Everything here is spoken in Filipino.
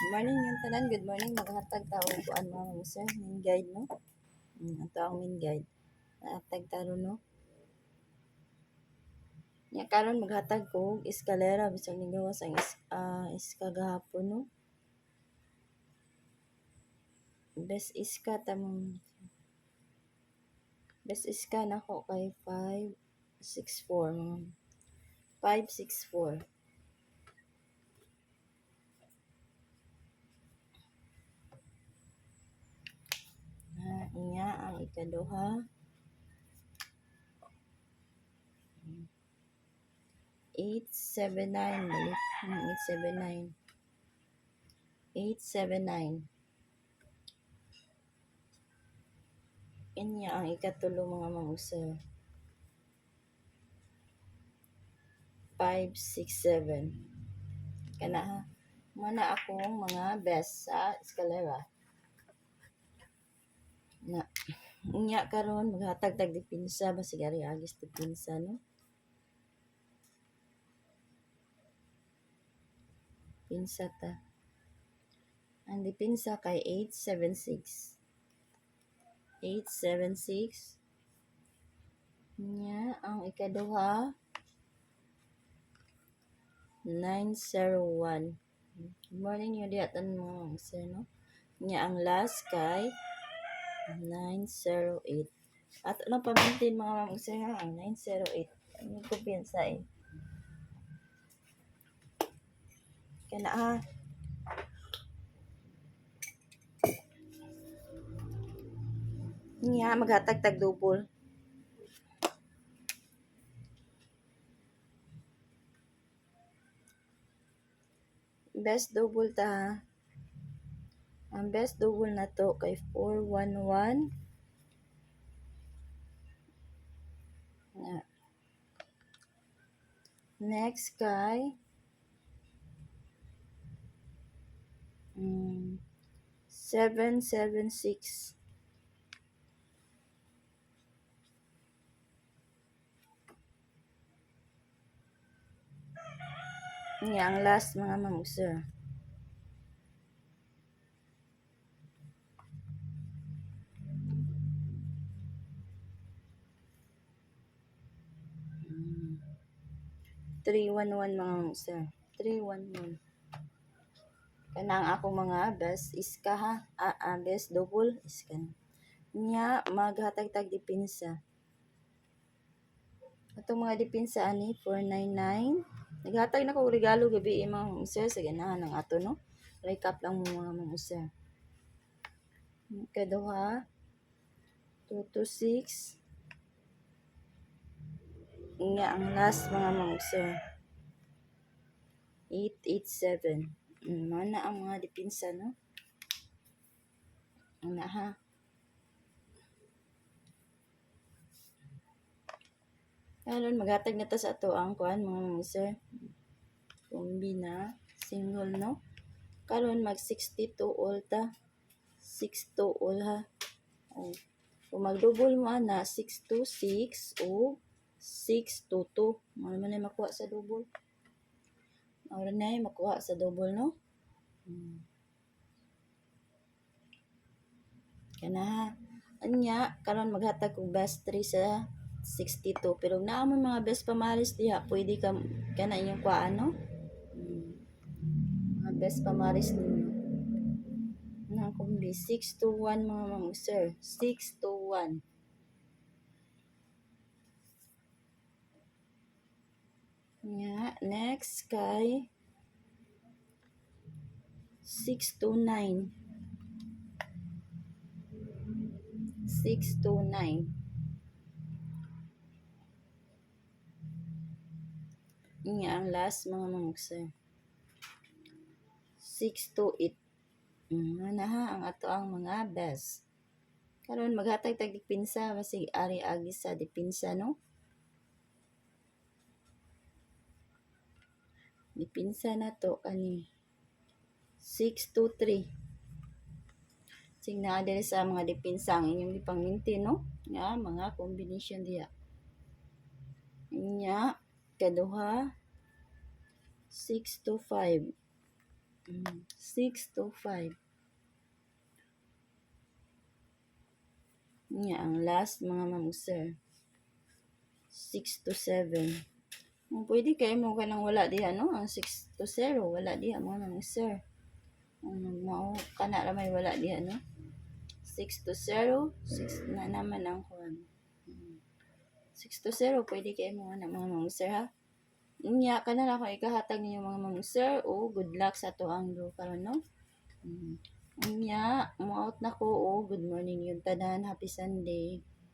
Morning yung tanan, good morning. Maghatag tao kuan mga sir, main guide no. Ato ang main guide. Hatag taro no. Nya karon maghatag ko og eskalera bisag nigawas ang iska gahapon no. Best iska tamang best iska nako kay 564 564. Inya ang ikaduha 879 balik 879 879. Inya ang ikatulo mga mangusir 567. Kana ha mana akong mga best sa eskalera na unya karon maghatag tag dipinsa basig ari agis dipinsa no. Pinsa ta. Ang dipinsa kay 876. 876. Nya ang ikaduha 901. Good morning yun diatan mo sir no. Nya ang last kay 908. At ano pamintin mga sir ha ang 908. Ano ko pinsa eh. Kana ha. Nya maghatag tag double. Best double ta ha. Ang best double na to kay 411. Next kay 776. Nga ang last mga mangusir. Mm. 311 mga mangusir. 311. Kanang ako mga best iska ha. Best double iska. Nya maghatag tag dipinsa. Atong mga dipinsa ani 499. Naghatag na ko regalo gabi mga mangusir sa ganahan ng ato no. Recap lang mo mga mangusir. Kaduha 226. Nga ang last mga mangusir 887. Mana ang mga dipinsa no. Ana ha. Karon maghatag na ta sa ato ang kuan mga mangusir. Kombina single no. Karon mag 62 all ta. 62 all ha. Kung mag-double mo ana 626 o 622. Mo man ay makuha sa double. Ora na ay makuha sa double no. Kana ha. Anya karon maghatag og best 3 sa 62 pero naamon mga best pamaris diha pwede ka kana inyong kuan no. Mga best pamaris ninyo. Na kumbi 621 mga mangusir. 621. Nya next kay 629. 629. Nya ang last mga mangusir 628. Mana ha ang ato ang mga best. Karon maghatag tag dipinsa basig ari agi sa dipinsa no. Dipinsa na to ani 623. Sing naa diri sa mga dipinsa ang inyong gipangminti no. Nga mga combination diha. Inya kaduha 625. 6 to 5. Nga ang last mga ma'am sir. 6 to 7. Pwede kayo mo ka nang wala diha no? Ang 6 to 0 wala diha mga ma'am sir. Mao kana ra may wala diha no? 6 to 0, 6 na naman ang kuan. 6 to 0 pwede kayo mo na mga ma'am sir ha. Unya kana na ako ikahatag ninyo mga ma'am sir o good luck sa to ang do karon no. Unya mo out na ko o good morning yung tanan, happy Sunday.